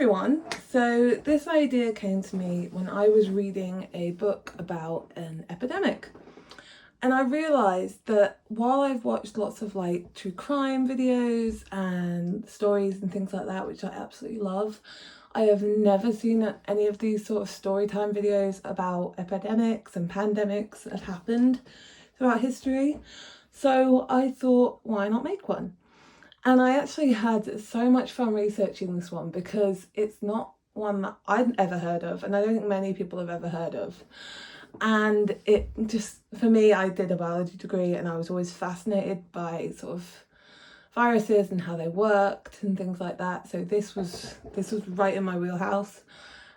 everyone. So this idea came to me when I was reading a book about an epidemic. And I realised that while I've watched lots of like true crime videos and stories and things like that, which I absolutely love, I have never seen any of these sort of story time videos about epidemics and pandemics that have happened throughout history. So I thought, why not make one? And I actually had so much fun researching this one because it's not one that I'd ever heard of, and I don't think many people have ever heard of. And it just, for me, I did a biology degree and I was always fascinated by sort of viruses and how they worked and things like that. So this was right in my wheelhouse.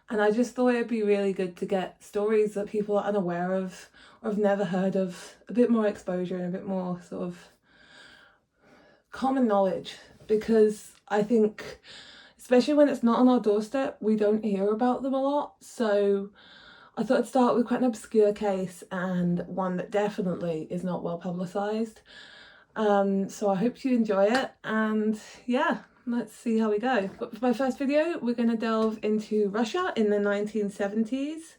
And I just thought it'd be really good to get stories that people are unaware of or have never heard of, a bit more exposure and a bit more sort of common knowledge, because I think especially when it's not on our doorstep, we don't hear about them a lot. So I thought I'd start with quite an obscure case and one that definitely is not well publicised. So I hope you enjoy it, and yeah, let's see how we go. But for my first video, we're going to delve into Russia in the 1970s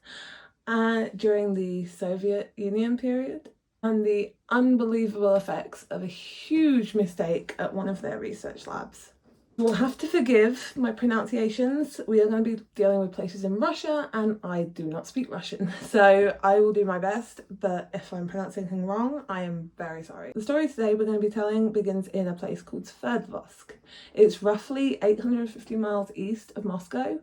during the Soviet Union period, and the unbelievable effects of a huge mistake at one of their research labs. You'll have to forgive my pronunciations. We are going to be dealing with places in Russia and I do not speak Russian, so I will do my best, but if I'm pronouncing anything wrong, I am very sorry. The story today we're going to be telling begins in a place called Sverdlovsk. It's roughly 850 miles east of Moscow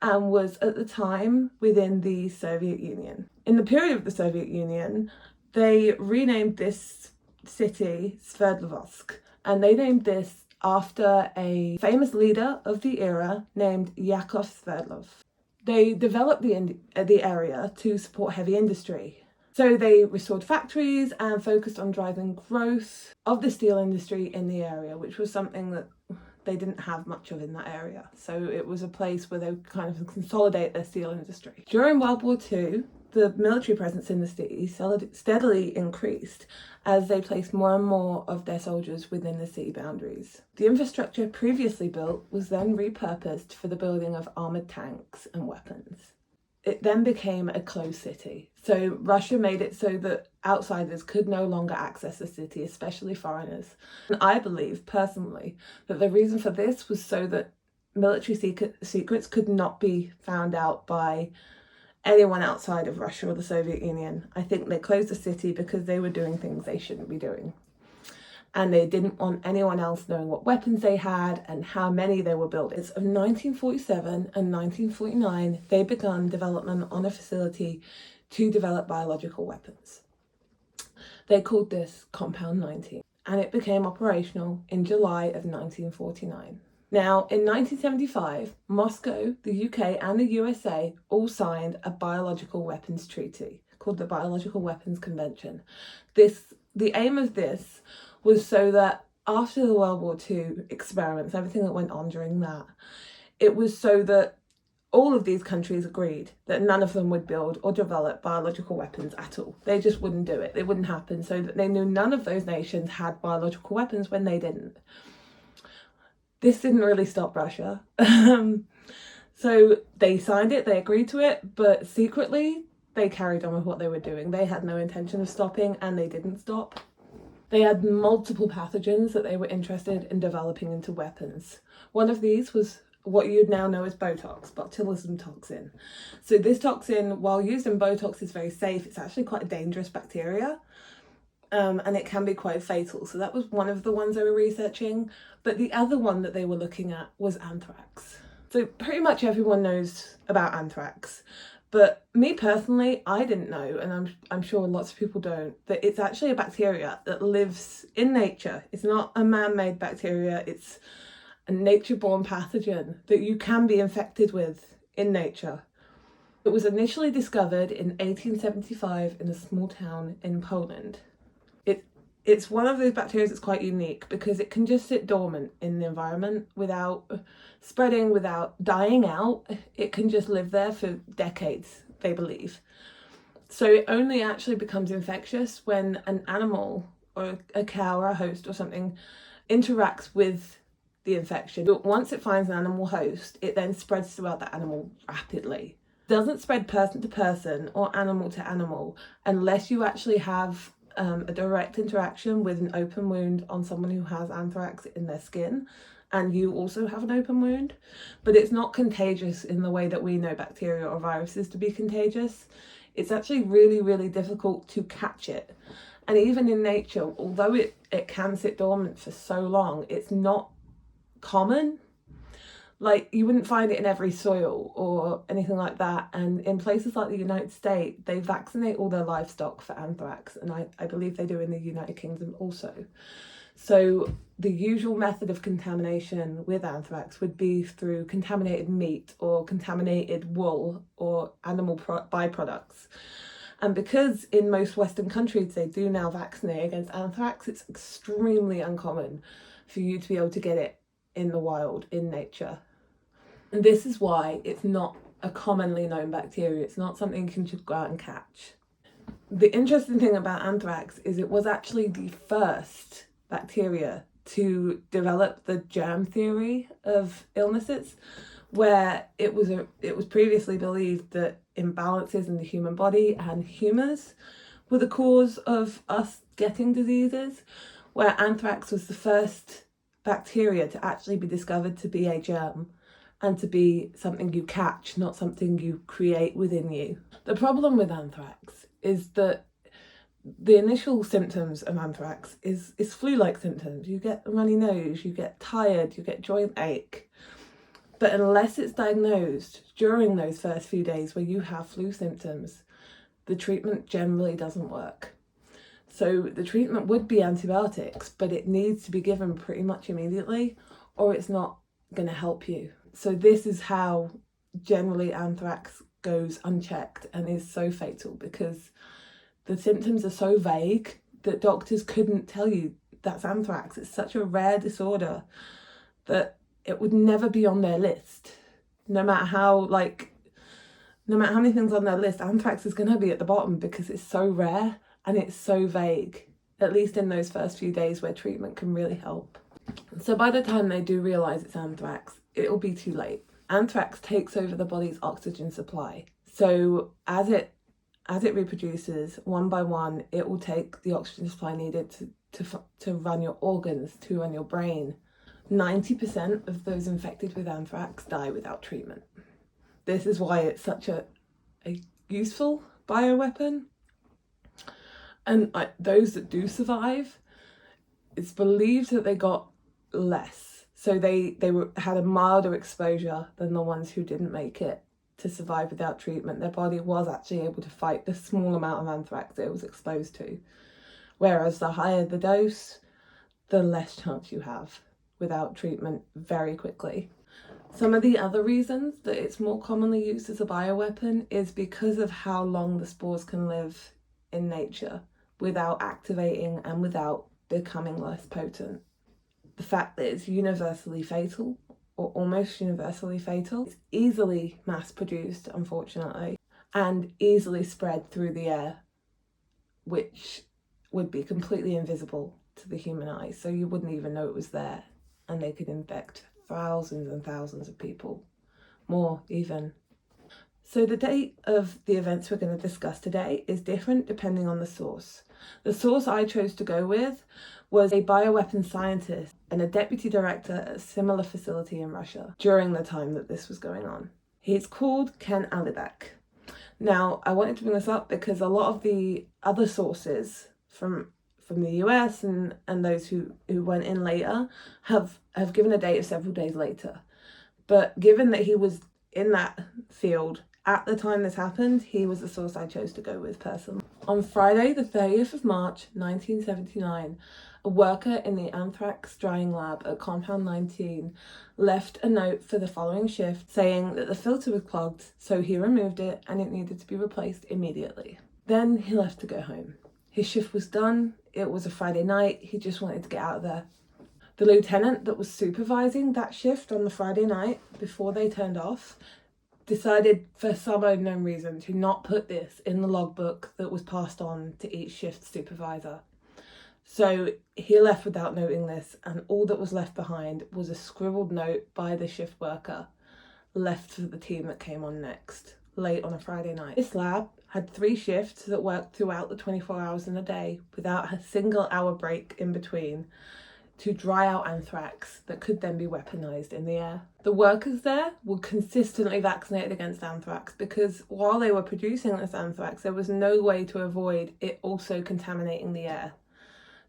and was at the time within the Soviet Union. In the period of the Soviet Union, they renamed this city Sverdlovsk, and they named this after a famous leader of the era named Yakov Sverdlov. They developed the area to support heavy industry. So they restored factories and focused on driving growth of the steel industry in the area, which was something that they didn't have much of in that area. So it was a place where they would kind of consolidate their steel industry. During World War II, the military presence in the city steadily increased as they placed more and more of their soldiers within the city boundaries. The infrastructure previously built was then repurposed for the building of armoured tanks and weapons. It then became a closed city. So Russia made it so that outsiders could no longer access the city, especially foreigners. And I believe, personally, that the reason for this was so that military secrets could not be found out by anyone outside of Russia or the Soviet Union. I think they closed the city because they were doing things they shouldn't be doing. And they didn't want anyone else knowing what weapons they had and how many they were building. Of 1947 and 1949, they began development on a facility to develop biological weapons. They called this Compound 19, and it became operational in July of 1949. Now, in 1975, Moscow, the UK and the USA all signed a biological weapons treaty called the Biological Weapons Convention. The aim of this was so that after the World War II experiments, everything that went on during that, it was so that all of these countries agreed that none of them would build or develop biological weapons at all. They just wouldn't do it. It wouldn't happen, so that they knew none of those nations had biological weapons when they didn't. This didn't really stop Russia. So they signed it, they agreed to it, but secretly they carried on with what they were doing. They had no intention of stopping, and they didn't stop. They had multiple pathogens that they were interested in developing into weapons. One of these was what you'd now know as Botox, botulism toxin. So this toxin, while used in Botox, is very safe. It's actually quite a dangerous bacteria. And it can be quite fatal. So that was one of the ones they were researching. But the other one that they were looking at was anthrax. So pretty much everyone knows about anthrax. But me personally, I didn't know, and I'm sure lots of people don't, that it's actually a bacteria that lives in nature. It's not a man-made bacteria. It's a nature-born pathogen that you can be infected with in nature. It was initially discovered in 1875 in a small town in Poland. It's one of those bacteria that's quite unique because it can just sit dormant in the environment without spreading, without dying out. It can just live there for decades, they believe. So it only actually becomes infectious when an animal or a cow or a host or something interacts with the infection. But once it finds an animal host, it then spreads throughout the animal rapidly. It doesn't spread person to person or animal to animal unless you actually have a direct interaction with an open wound on someone who has anthrax in their skin, and you also have an open wound. But it's not contagious in the way that we know bacteria or viruses to be contagious. It's actually really, really difficult to catch it. And even in nature, although it can sit dormant for so long, it's not common. Like, you wouldn't find it in every soil or anything like that. And in places like the United States, they vaccinate all their livestock for anthrax. And I believe they do in the United Kingdom also. So the usual method of contamination with anthrax would be through contaminated meat or contaminated wool or animal byproducts. And because in most Western countries they do now vaccinate against anthrax, it's extremely uncommon for you to be able to get it in the wild, in nature. And this is why it's not a commonly known bacteria. It's not something you can just go out and catch. The interesting thing about anthrax is it was actually the first bacteria to develop the germ theory of illnesses, where it was previously believed that imbalances in the human body and humours were the cause of us getting diseases, where anthrax was the first bacteria to actually be discovered to be a germ and to be something you catch, not something you create within you. The problem with anthrax is that the initial symptoms of anthrax is flu-like symptoms. You get a runny nose, you get tired, you get joint ache. But unless it's diagnosed during those first few days where you have flu symptoms, the treatment generally doesn't work. So the treatment would be antibiotics, but it needs to be given pretty much immediately or it's not going to help you. So this is how generally anthrax goes unchecked and is so fatal, because the symptoms are so vague that doctors couldn't tell you that's anthrax. It's such a rare disorder that it would never be on their list. No matter how many things on their list, anthrax is going to be at the bottom because it's so rare and it's so vague, at least in those first few days where treatment can really help. So by the time they do realise it's anthrax, it'll be too late. Anthrax takes over the body's oxygen supply. So as it reproduces, one by one, it will take the oxygen supply needed to run your organs, to run your brain. 90% of those infected with anthrax die without treatment. This is why it's such a useful bioweapon. And those that do survive, it's believed that they got less. So they had a milder exposure than the ones who didn't make it to survive without treatment. Their body was actually able to fight the small amount of anthrax that it was exposed to. Whereas the higher the dose, the less chance you have without treatment very quickly. Some of the other reasons that it's more commonly used as a bioweapon is because of how long the spores can live in nature without activating and without becoming less potent. The fact that it's universally fatal, or almost universally fatal. It's easily mass-produced, unfortunately, and easily spread through the air, which would be completely invisible to the human eye, so you wouldn't even know it was there, and they could infect thousands and thousands of people, more even. So the date of the events we're going to discuss today is different depending on the source. The source I chose to go with was a bioweapons scientist and a deputy director at a similar facility in Russia during the time that this was going on. He's called Ken Alibek. Now, I wanted to bring this up because a lot of the other sources from the US and those who went in later have given a date of several days later. But given that he was in that field at the time this happened, he was the source I chose to go with personally. On Friday, the 30th of March, 1979, a worker in the anthrax drying lab at Compound 19 left a note for the following shift saying that the filter was clogged, so he removed it and it needed to be replaced immediately. Then he left to go home. His shift was done, it was a Friday night, he just wanted to get out of there. The lieutenant that was supervising that shift on the Friday night before they turned off decided for some unknown reason to not put this in the logbook that was passed on to each shift supervisor. So he left without noting this, and all that was left behind was a scribbled note by the shift worker left for the team that came on next, late on a Friday night. This lab had 3 shifts that worked throughout the 24 hours in a day without a single hour break in between to dry out anthrax that could then be weaponized in the air. The workers there were consistently vaccinated against anthrax because while they were producing this anthrax, there was no way to avoid it also contaminating the air.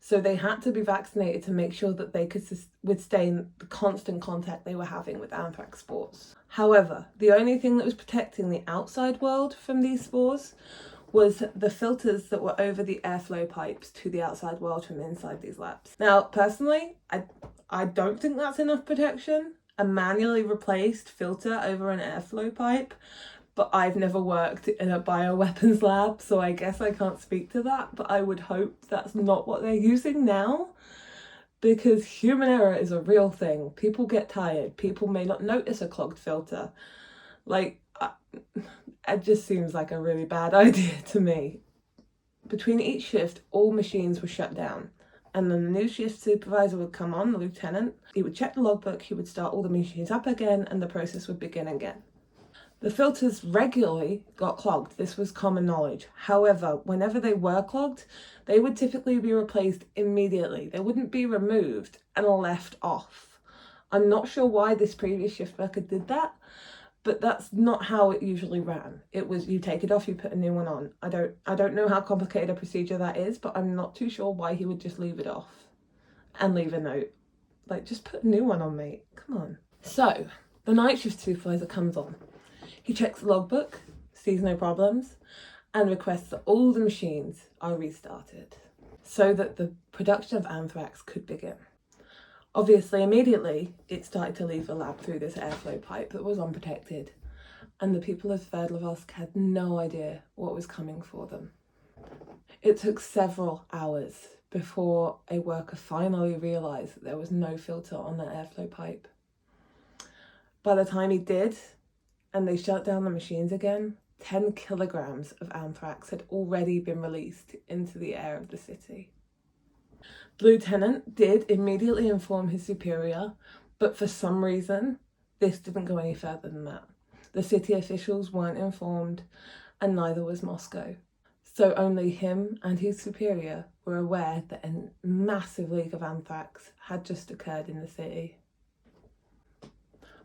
So they had to be vaccinated to make sure that they could withstand the constant contact they were having with anthrax spores. However, the only thing that was protecting the outside world from these spores was the filters that were over the airflow pipes to the outside world from inside these labs. Now, personally, I don't think that's enough protection. A manually replaced filter over an airflow pipe, but I've never worked in a bioweapons lab, so I guess I can't speak to that, but I would hope that's not what they're using now, because human error is a real thing. People get tired. People may not notice a clogged filter. Like, it just seems like a really bad idea to me. Between each shift, all machines were shut down. And then the new shift supervisor would come on, the lieutenant. He would check the logbook, he would start all the machines up again, and the process would begin again. The filters regularly got clogged. This was common knowledge. However, whenever they were clogged, they would typically be replaced immediately. They wouldn't be removed and left off. I'm not sure why this previous shift worker did that, but that's not how it usually ran. It was you take it off, you put a new one on. I don't know how complicated a procedure that is, but I'm not too sure why he would just leave it off and leave a note. Like, just put a new one on, mate. Come on. So, the night shift supervisor comes on. He checks the logbook, sees no problems, and requests that all the machines are restarted so that the production of anthrax could begin. Obviously, immediately, it started to leave the lab through this airflow pipe that was unprotected, and the people of Sverdlovsk had no idea what was coming for them. It took several hours before a worker finally realised that there was no filter on that airflow pipe. By the time he did, and they shut down the machines again, 10 kilograms of anthrax had already been released into the air of the city. The lieutenant did immediately inform his superior, but for some reason, this didn't go any further than that. The city officials weren't informed, and neither was Moscow. So only him and his superior were aware that a massive leak of anthrax had just occurred in the city.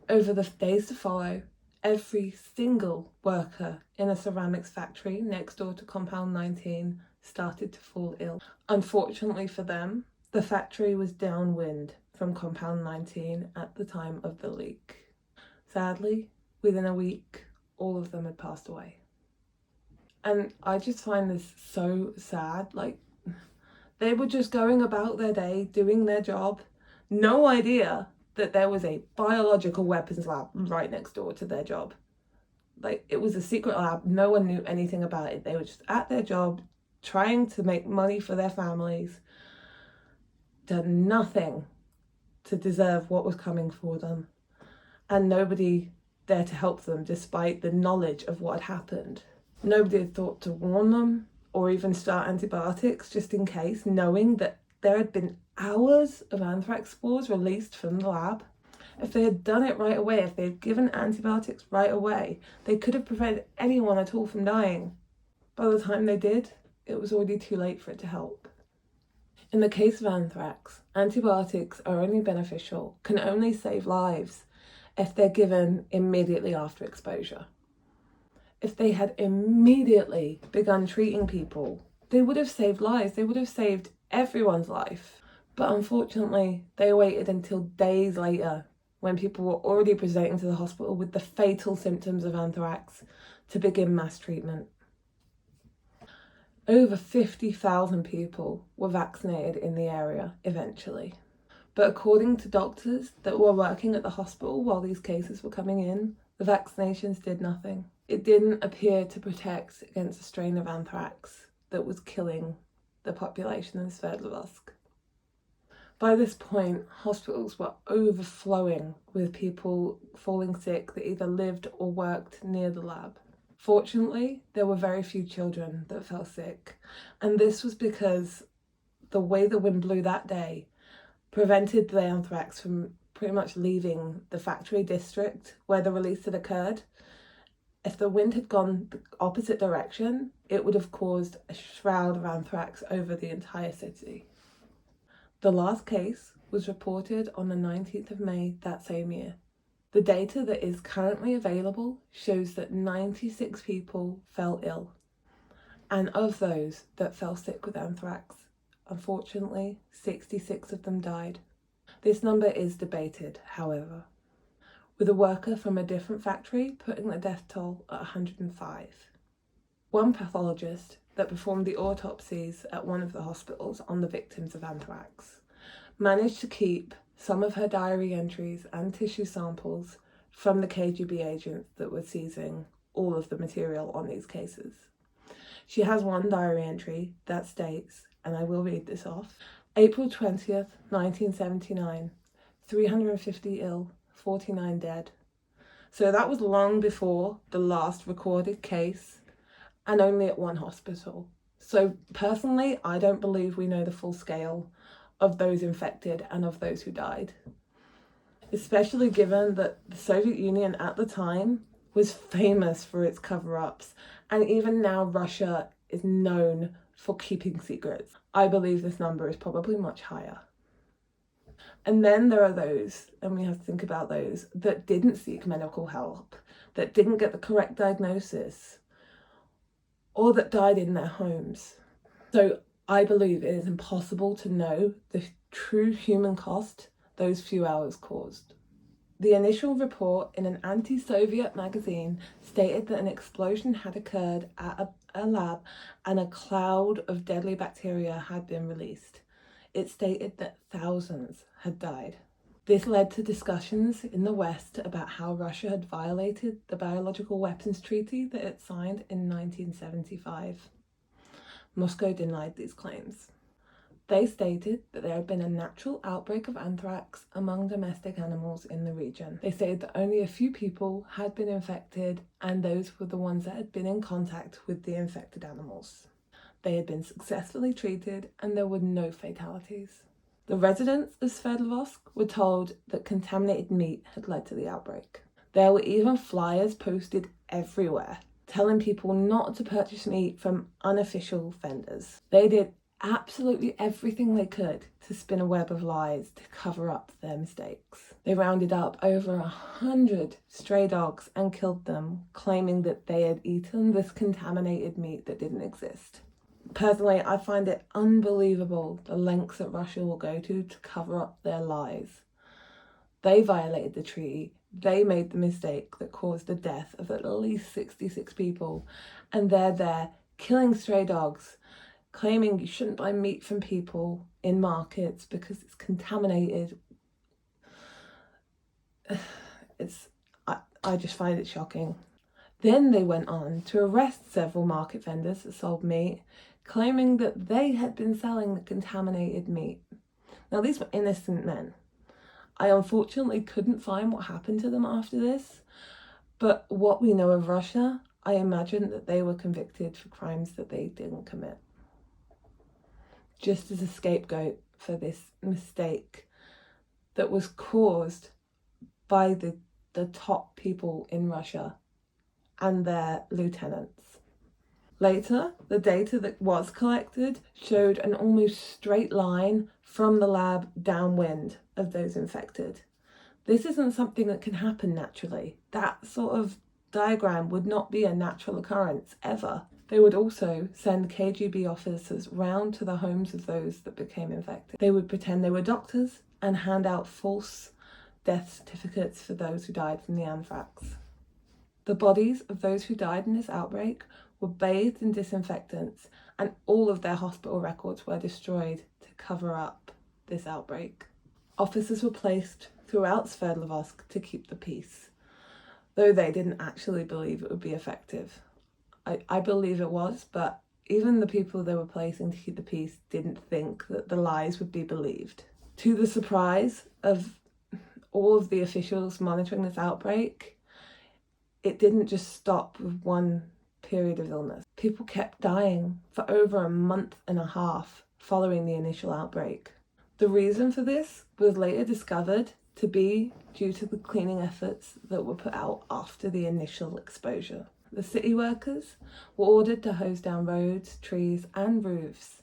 Over the days to follow, every single worker in a ceramics factory next door to Compound 19 started to fall ill. Unfortunately for them, the factory was downwind from Compound 19 at the time of the leak. Sadly, within a week, all of them had passed away. And I just find this so sad. Like, they were just going about their day, doing their job, no idea that there was a biological weapons lab right next door to their job. Like, it was a secret lab, no one knew anything about it. They were just at their job, trying to make money for their families, done nothing to deserve what was coming for them, and nobody there to help them despite the knowledge of what had happened. Nobody had thought to warn them or even start antibiotics just in case, knowing that there had been hours of anthrax spores released from the lab. If they had done it right away, if they had given antibiotics right away, they could have prevented anyone at all from dying. By the time they did, it was already too late for it to help. In the case of anthrax, antibiotics are only beneficial, can only save lives if they're given immediately after exposure. If they had immediately begun treating people, they would have saved lives, they would have saved everyone's life. But unfortunately, they waited until days later, when people were already presenting to the hospital with the fatal symptoms of anthrax, to begin mass treatment. Over 50,000 people were vaccinated in the area eventually. But according to doctors that were working at the hospital while these cases were coming in, the vaccinations did nothing. It didn't appear to protect against a strain of anthrax that was killing the population in Sverdlovsk. By this point, hospitals were overflowing with people falling sick that either lived or worked near the lab. Fortunately, there were very few children that fell sick, and this was because the way the wind blew that day prevented the anthrax from pretty much leaving the factory district where the release had occurred. If the wind had gone the opposite direction, it would have caused a shroud of anthrax over the entire city. The last case was reported on the 19th of May that same year. The data that is currently available shows that 96 people fell ill, and of those that fell sick with anthrax, unfortunately, 66 of them died. This number is debated, however, with a worker from a different factory putting the death toll at 105. One pathologist that performed the autopsies at one of the hospitals on the victims of anthrax managed to keep some of her diary entries and tissue samples from the KGB agents that were seizing all of the material on these cases. She has one diary entry that states, and I will read this off: April 20th, 1979, 350 ill, 49 dead. So that was long before the last recorded case, and only at one hospital. So personally, I don't believe we know the full scale of those infected and of those who died, especially given that the Soviet Union at the time was famous for its cover-ups, and even now Russia is known for keeping secrets. I believe this number is probably much higher. And then there are those, and we have to think about those, that didn't seek medical help, that didn't get the correct diagnosis, or that died in their homes. So I believe it is impossible to know the true human cost those few hours caused. The initial report in an anti-Soviet magazine stated that an explosion had occurred at a lab and a cloud of deadly bacteria had been released. It stated that thousands had died. This led to discussions in the West about how Russia had violated the Biological Weapons Treaty that it signed in 1975. Moscow denied these claims. They stated that there had been a natural outbreak of anthrax among domestic animals in the region. They stated that only a few people had been infected, and those were the ones that had been in contact with the infected animals. They had been successfully treated, and there were no fatalities. The residents of Sverdlovsk were told that contaminated meat had led to the outbreak. There were even flyers posted everywhere telling people not to purchase meat from unofficial vendors. They did absolutely everything they could to spin a web of lies to cover up their mistakes. They rounded up over 100 stray dogs and killed them, claiming that they had eaten this contaminated meat that didn't exist. Personally, I find it unbelievable the lengths that Russia will go to cover up their lies. They violated the treaty. They made the mistake that caused the death of at least 66 people, and they're there killing stray dogs, claiming you shouldn't buy meat from people in markets because it's contaminated. I just find it shocking. Then they went on to arrest several market vendors that sold meat, claiming that they had been selling the contaminated meat. Now, these were innocent men. I unfortunately couldn't find what happened to them after this, but what we know of Russia, I imagine that they were convicted for crimes that they didn't commit, just as a scapegoat for this mistake that was caused by the top people in Russia and their lieutenants. Later, the data that was collected showed an almost straight line from the lab downwind of those infected. This isn't something that can happen naturally. That sort of diagram would not be a natural occurrence, ever. They would also send KGB officers round to the homes of those that became infected. They would pretend they were doctors and hand out false death certificates for those who died from the anthrax. The bodies of those who died in this outbreak were bathed in disinfectants, and all of their hospital records were destroyed to cover up this outbreak. Officers were placed throughout Sverdlovsk to keep the peace, though they didn't actually believe it would be effective. I believe it was, but even the people they were placing to keep the peace didn't think that the lies would be believed. To the surprise of all of the officials monitoring this outbreak, it didn't just stop with one period of illness. People kept dying for over a month and a half following the initial outbreak. The reason for this was later discovered to be due to the cleaning efforts that were put out after the initial exposure. The city workers were ordered to hose down roads, trees, and roofs.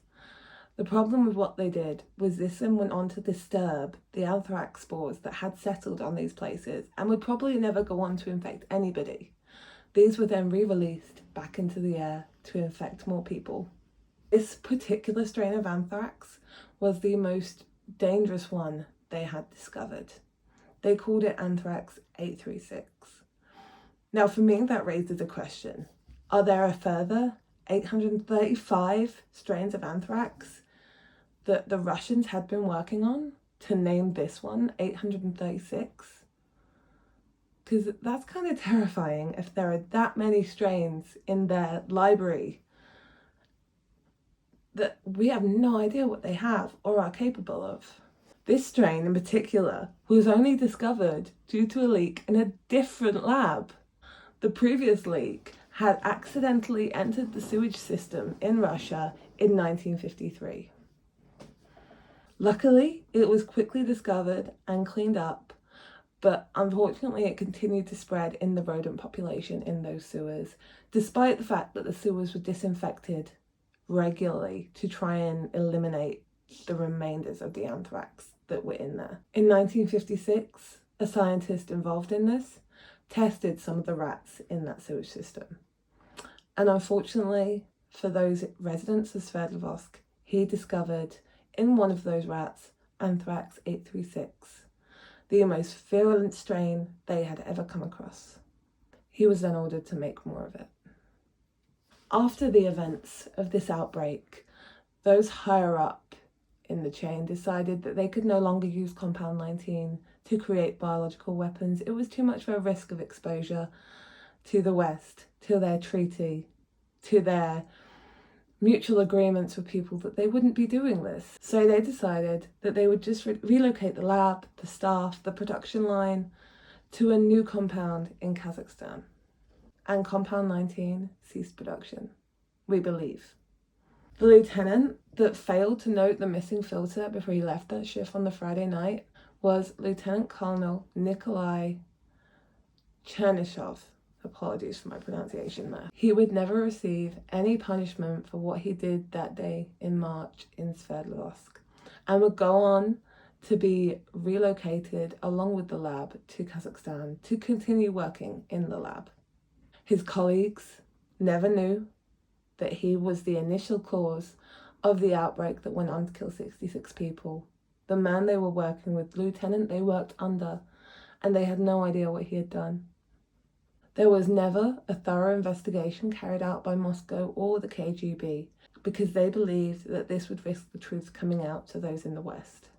The problem with what they did was this then went on to disturb the anthrax spores that had settled on these places and would probably never go on to infect anybody. These were then re-released back into the air to infect more people. This particular strain of anthrax was the most dangerous one they had discovered. They called it Anthrax 836. Now, for me, that raises a question. Are there a further 835 strains of anthrax that the Russians had been working on to name this one 836? Because that's kind of terrifying if there are that many strains in their library that we have no idea what they have or are capable of. This strain in particular was only discovered due to a leak in a different lab. The previous leak had accidentally entered the sewage system in Russia in 1953. Luckily, it was quickly discovered and cleaned up, but unfortunately it continued to spread in the rodent population in those sewers, despite the fact that the sewers were disinfected regularly to try and eliminate the remainders of the anthrax that were in there. In 1956, a scientist involved in this tested some of the rats in that sewage system. And unfortunately for those residents of Sverdlovsk, he discovered in one of those rats Anthrax 836, the most virulent strain they had ever come across. He was then ordered to make more of it. After the events of this outbreak, those higher up in the chain decided that they could no longer use Compound 19 to create biological weapons. It was too much of a risk of exposure to the West, to their treaty, to their mutual agreements with people that they wouldn't be doing this. So they decided that they would just relocate the lab, the staff, the production line to a new compound in Kazakhstan. And Compound 19 ceased production, we believe. The lieutenant that failed to note the missing filter before he left that shift on the Friday night was Lieutenant Colonel Nikolai Chernyshov. Apologies for my pronunciation there. He would never receive any punishment for what he did that day in March in Sverdlovsk, and would go on to be relocated along with the lab to Kazakhstan to continue working in the lab. His colleagues never knew that he was the initial cause of the outbreak that went on to kill 66 people. The man they were working with, lieutenant they worked under, and they had no idea what he had done. There was never a thorough investigation carried out by Moscow or the KGB because they believed that this would risk the truth coming out to those in the West.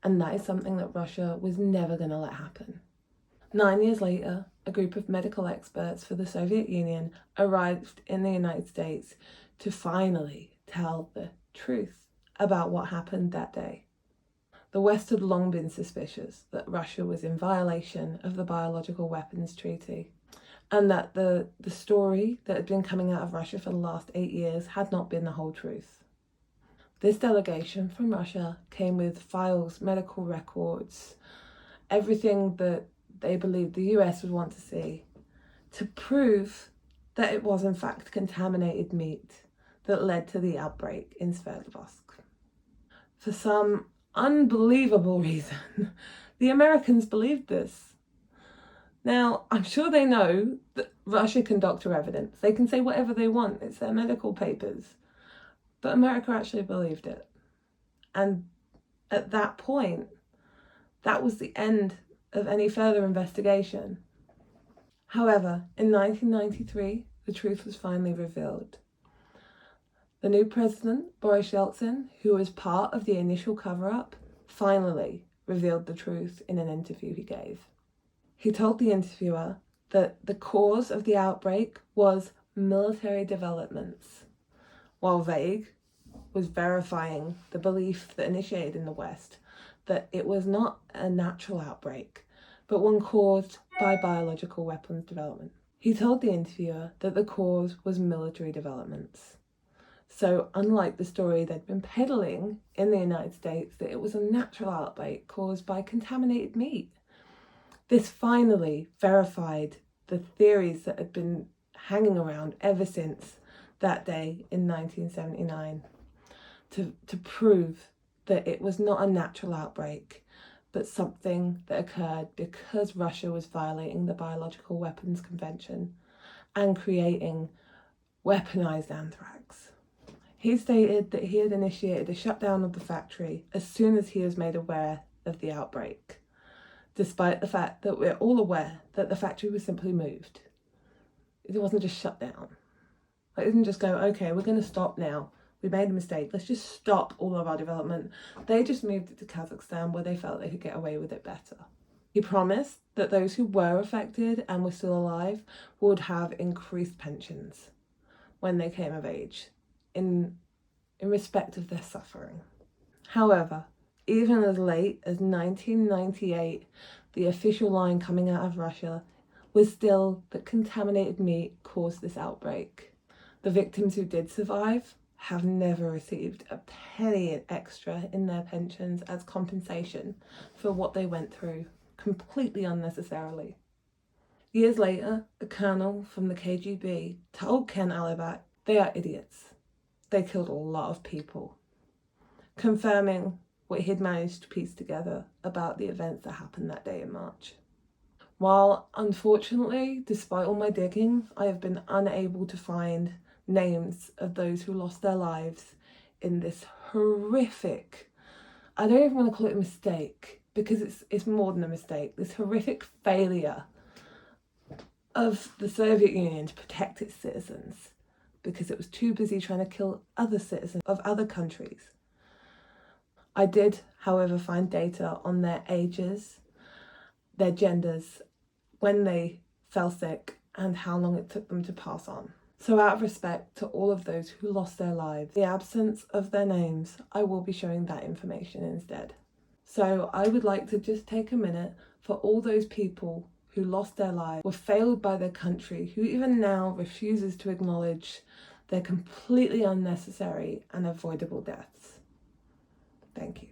And that is something that Russia was never going to let happen. 9 years later, a group of medical experts for the Soviet Union arrived in the United States to finally tell the truth about what happened that day. The West had long been suspicious that Russia was in violation of the Biological Weapons Treaty, and that the story that had been coming out of Russia for the last 8 years had not been the whole truth. This delegation from Russia came with files, medical records, everything that they believed the US would want to see to prove that it was in fact contaminated meat that led to the outbreak in Sverdlovsk. For some unbelievable reason, the Americans believed this. Now, I'm sure they know that Russia can doctor evidence. They can say whatever they want. It's their medical papers. But America actually believed it. And at that point, that was the end of any further investigation. However, in 1993, the truth was finally revealed. The new president, Boris Yeltsin, who was part of the initial cover-up, finally revealed the truth in an interview he gave. He told the interviewer that the cause of the outbreak was military developments, while vague, was verifying the belief that initiated in the West that it was not a natural outbreak, but one caused by biological weapons development. He told the interviewer that the cause was military developments. So unlike the story they'd been peddling in the United States that it was a natural outbreak caused by contaminated meat, this finally verified the theories that had been hanging around ever since that day in 1979 to prove that it was not a natural outbreak, but something that occurred because Russia was violating the Biological Weapons Convention and creating weaponized anthrax. He stated that he had initiated a shutdown of the factory as soon as he was made aware of the outbreak, despite the fact that we're all aware that the factory was simply moved. It wasn't just shut down. It didn't just go, okay, we're going to stop now. We made a mistake. Let's just stop all of our development. They just moved it to Kazakhstan where they felt they could get away with it better. He promised that those who were affected and were still alive would have increased pensions when they came of age in respect of their suffering. However, even as late as 1998, the official line coming out of Russia was still that contaminated meat caused this outbreak. The victims who did survive have never received a penny extra in their pensions as compensation for what they went through, completely unnecessarily. Years later, a colonel from the KGB told Ken Alibak, "They are idiots. They killed a lot of people," confirming what he'd managed to piece together about the events that happened that day in March. While, unfortunately, despite all my digging, I have been unable to find names of those who lost their lives in this horrific, I don't even want to call it a mistake, because it's more than a mistake, this horrific failure of the Soviet Union to protect its citizens because it was too busy trying to kill other citizens of other countries. I did, however, find data on their ages, their genders, when they fell sick, and how long it took them to pass on. So out of respect to all of those who lost their lives, in the absence of their names, I will be showing that information instead. So I would like to just take a minute for all those people who lost their lives, were failed by their country, who even now refuses to acknowledge their completely unnecessary and avoidable deaths. Thank you.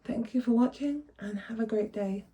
Thank you for watching and have a great day.